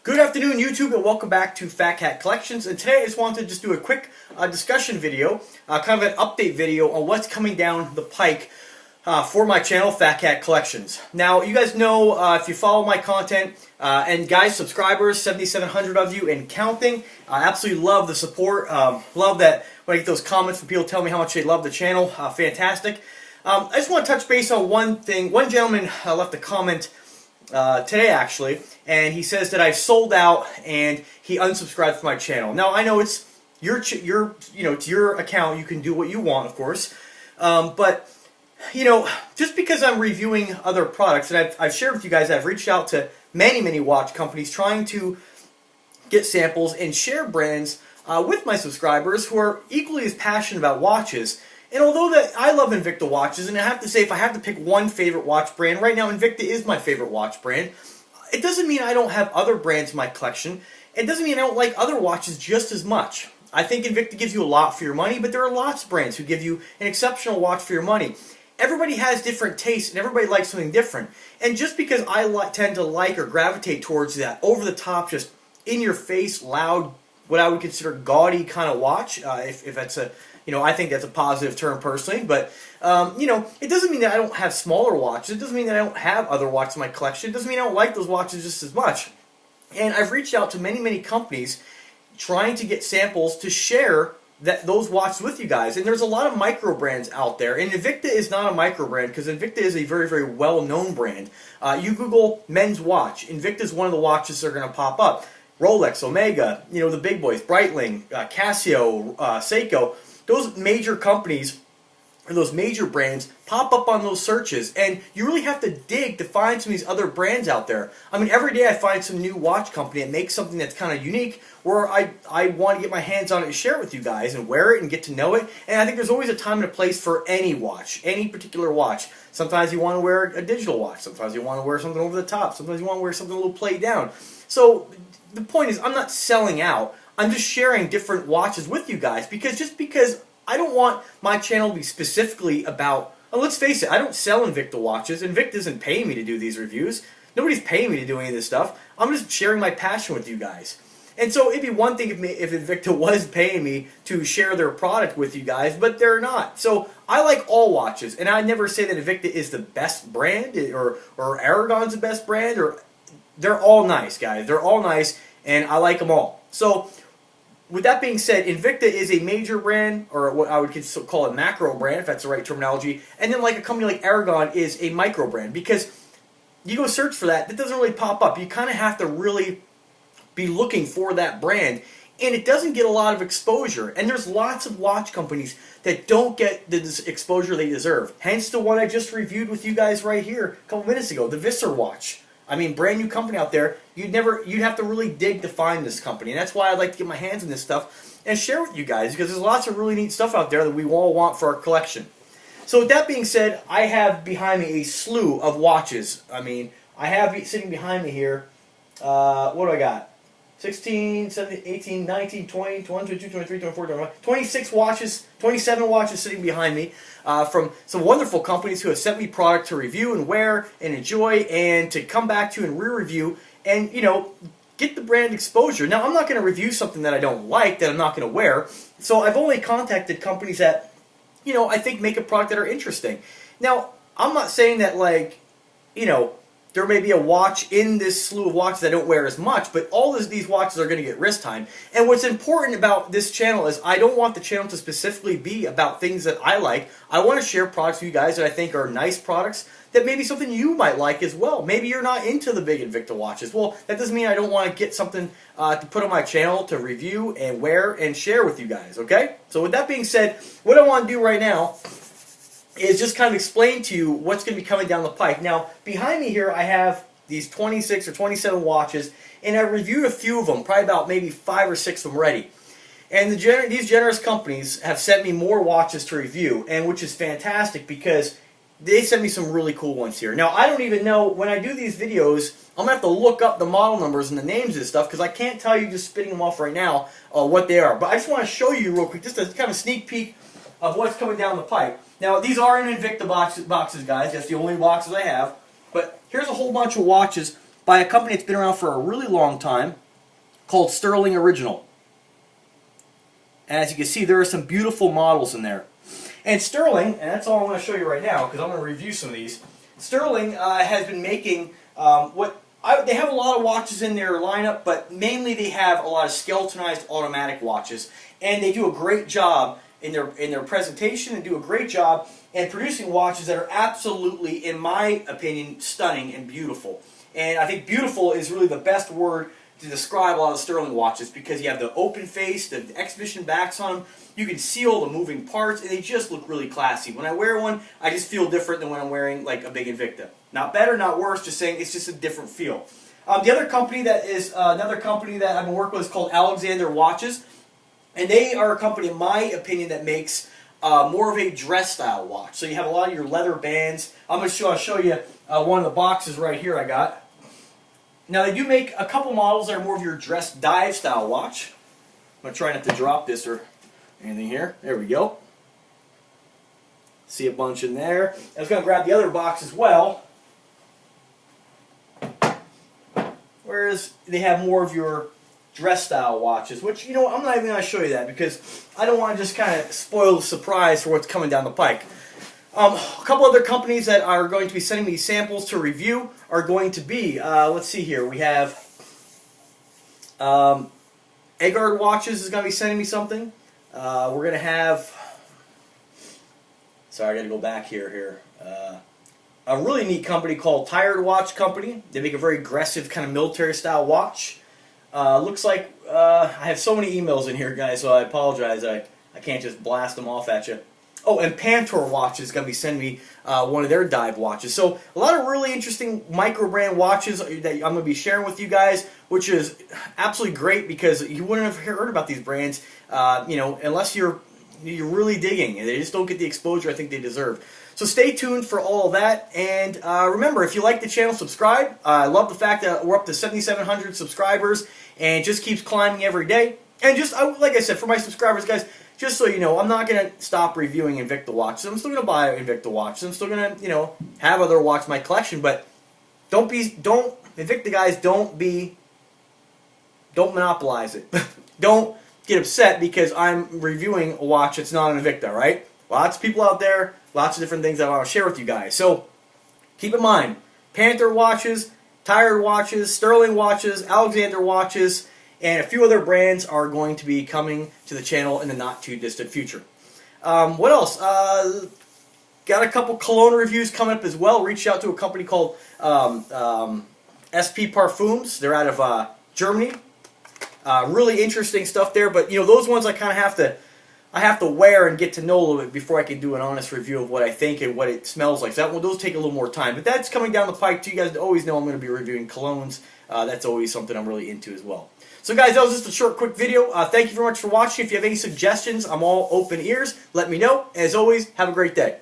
Good afternoon, YouTube, and welcome back to Fat Cat Collections. And today I just wanted to just do a quick discussion video, kind of an update video on what's coming down the pike for my channel, Fat Cat Collections. Now, you guys know, if you follow my content, and guys, subscribers, 7,700 of you and counting, I absolutely love the support. Love that when I get those comments from people telling me how much they love the channel. Fantastic. I just want to touch base on one thing. One gentleman left a comment today, actually, and he says that I've sold out and he unsubscribed from my channel. Now, I know it's it's your account. You can do what you want, of course, but just because I'm reviewing other products, and I've shared with you guys, I've reached out to many watch companies trying to get samples and share brands with my subscribers who are equally as passionate about watches. And although that I love Invicta watches, and I have to say, if I have to pick one favorite watch brand, right now Invicta is my favorite watch brand. It doesn't mean I don't have other brands in my collection. It doesn't mean I don't like other watches just as much. I think Invicta gives you a lot for your money, but there are lots of brands who give you an exceptional watch for your money. Everybody has different tastes, and everybody likes something different. And just because I tend to like or gravitate towards that over-the-top, just in-your-face, loud, what I would consider gaudy kind of watch, if that's a, I think that's a positive term personally, but, it doesn't mean that I don't have smaller watches. It doesn't mean that I don't have other watches in my collection. It doesn't mean I don't like those watches just as much. And I've reached out to many companies trying to get samples to share those watches with you guys. And there's a lot of micro brands out there, and Invicta is not a micro brand because Invicta is a very well-known brand. You Google men's watch, Invicta is one of the watches that are going to pop up. Rolex, Omega, the big boys, Breitling, Casio, Seiko. Those major companies, or those major brands, pop up on those searches, and you really have to dig to find some of these other brands out there. I mean, every day I find some new watch company that makes something that's kind of unique, where I want to get my hands on it and share it with you guys, and wear it and get to know it. And I think there's always a time and a place for any watch, any particular watch. Sometimes you want to wear a digital watch, sometimes you want to wear something over the top, sometimes you want to wear something a little played down. So the point is, I'm not selling out. I'm just sharing different watches with you guys, because just because I don't want my channel to be specifically about, let's face it, I don't sell Invicta watches. Invicta isn't paying me to do these reviews. Nobody's paying me to do any of this stuff. I'm just sharing my passion with you guys. And so it'd be one thing if Invicta was paying me to share their product with you guys, but they're not. So I like all watches, and I never say that Invicta is the best brand, or Aragon's the best brand, or they're all nice, guys. They're all nice, and I like them all. So with that being said, Invicta is a major brand, or what I would call a macro brand, if that's the right terminology. And then like a company like Aragon is a micro brand, because you go search for that doesn't really pop up. You kind of have to really be looking for that brand, and it doesn't get a lot of exposure. And there's lots of watch companies that don't get the exposure they deserve. Hence the one I just reviewed with you guys right here a couple minutes ago, the Visser watch. I mean, brand new company out there. You'd have to really dig to find this company. And that's why I'd like to get my hands on this stuff and share with you guys, because there's lots of really neat stuff out there that we all want for our collection. So with that being said, I have behind me a slew of watches. I mean, I have sitting behind me here, what do I got? 16, 17, 18, 19, 20, 21, 22, 23, 24, 25, 26 watches, 27 watches sitting behind me from some wonderful companies who have sent me product to review and wear and enjoy, and to come back to and re-review and, get the brand exposure. Now, I'm not going to review something that I don't like, that I'm not going to wear, so I've only contacted companies that, I think make a product that are interesting. Now, I'm not saying that, like, there may be a watch in this slew of watches I don't wear as much, but all these watches are going to get wrist time. And what's important about this channel is I don't want the channel to specifically be about things that I like. I want to share products with you guys that I think are nice products that maybe something you might like as well. Maybe you're not into the big Invicta watches. Well, that doesn't mean I don't want to get something to put on my channel to review and wear and share with you guys, okay? So with that being said, what I want to do right now is just kind of explain to you what's going to be coming down the pike. Now, behind me here I have these 26 or 27 watches, and I reviewed a few of them, probably about maybe 5 or 6 of them ready. And these generous companies have sent me more watches to review, and which is fantastic, because they sent me some really cool ones here. Now, I don't even know, when I do these videos, I'm going to have to look up the model numbers and the names of this stuff, because I can't tell you just spitting them off right now what they are. But I just want to show you real quick, just a kind of sneak peek of what's coming down the pipe. Now, these are in Invicta boxes, guys. That's the only boxes I have. But here's a whole bunch of watches by a company that's been around for a really long time called Sterling Original. And as you can see, there are some beautiful models in there. And Sterling, and that's all I'm going to show you right now because I'm going to review some of these. Sterling has been making they have a lot of watches in their lineup, but mainly they have a lot of skeletonized automatic watches, and they do a great job in their presentation and do a great job in producing watches that are absolutely, in my opinion, stunning and beautiful. And I think beautiful is really the best word to describe a lot of Sterling watches because you have the open face, the exhibition backs on them, you can see all the moving parts, and they just look really classy. When I wear one, I just feel different than when I'm wearing like a big Invicta. Not better, not worse, just saying it's just a different feel. The other company that is another company that I've been working with is called Alexander Watches, and they are a company, in my opinion, that makes more of a dress style watch. So you have a lot of your leather bands. I'm going to show you one of the boxes right here I got. Now they do make a couple models that are more of your dress dive style watch. I'm going to try not to drop this or anything here. There we go. See a bunch in there. I was going to grab the other box as well. Whereas they have more of your dress style watches, which, you know, I'm not even going to show you that because I don't want to just kind of spoil the surprise for what's coming down the pike. A couple other companies that are going to be sending me samples to review are going to be, let's see here, we have Egard Watches is going to be sending me something. We're going to have, sorry, I got to go back here. A really neat company called Tired Watch Company. They make a very aggressive kind of military style watch. Looks like I have so many emails in here, guys, so I apologize. I can't just blast them off at you. Oh, and Pantor Watch is going to be sending me one of their dive watches. So a lot of really interesting micro brand watches that I'm going to be sharing with you guys, which is absolutely great because you wouldn't have heard about these brands, you know, unless you're really digging, and they just don't get the exposure I think they deserve. So stay tuned for all of that, and remember, if you like the channel, subscribe. I love the fact that we're up to 7,700 subscribers, and it just keeps climbing every day. And just, like I said, for my subscribers, guys, just so you know, I'm not going to stop reviewing Invicta watches. I'm still going to buy Invicta watches. I'm still going to, you know, have other watches in my collection, but Invicta guys, don't monopolize it. Don't get upset because I'm reviewing a watch that's not an Invicta, right? Lots of people out there, lots of different things I want to share with you guys. So keep in mind, Panther watches, Tired watches, Sterling watches, Alexander watches, and a few other brands are going to be coming to the channel in the not too distant future. What else? Got a couple cologne reviews coming up as well. Reached out to a company called SP Parfums. They're out of Germany. Really interesting stuff there, but you know, those ones I kind of have to wear and get to know a little bit before I can do an honest review of what I think and what it smells like. So those take a little more time, but that's coming down the pike too. You guys always know I'm going to be reviewing colognes. That's always something I'm really into as well. So guys, that was just a short, quick video. Thank you very much for watching. If you have any suggestions, I'm all open ears. Let me know. As always, have a great day.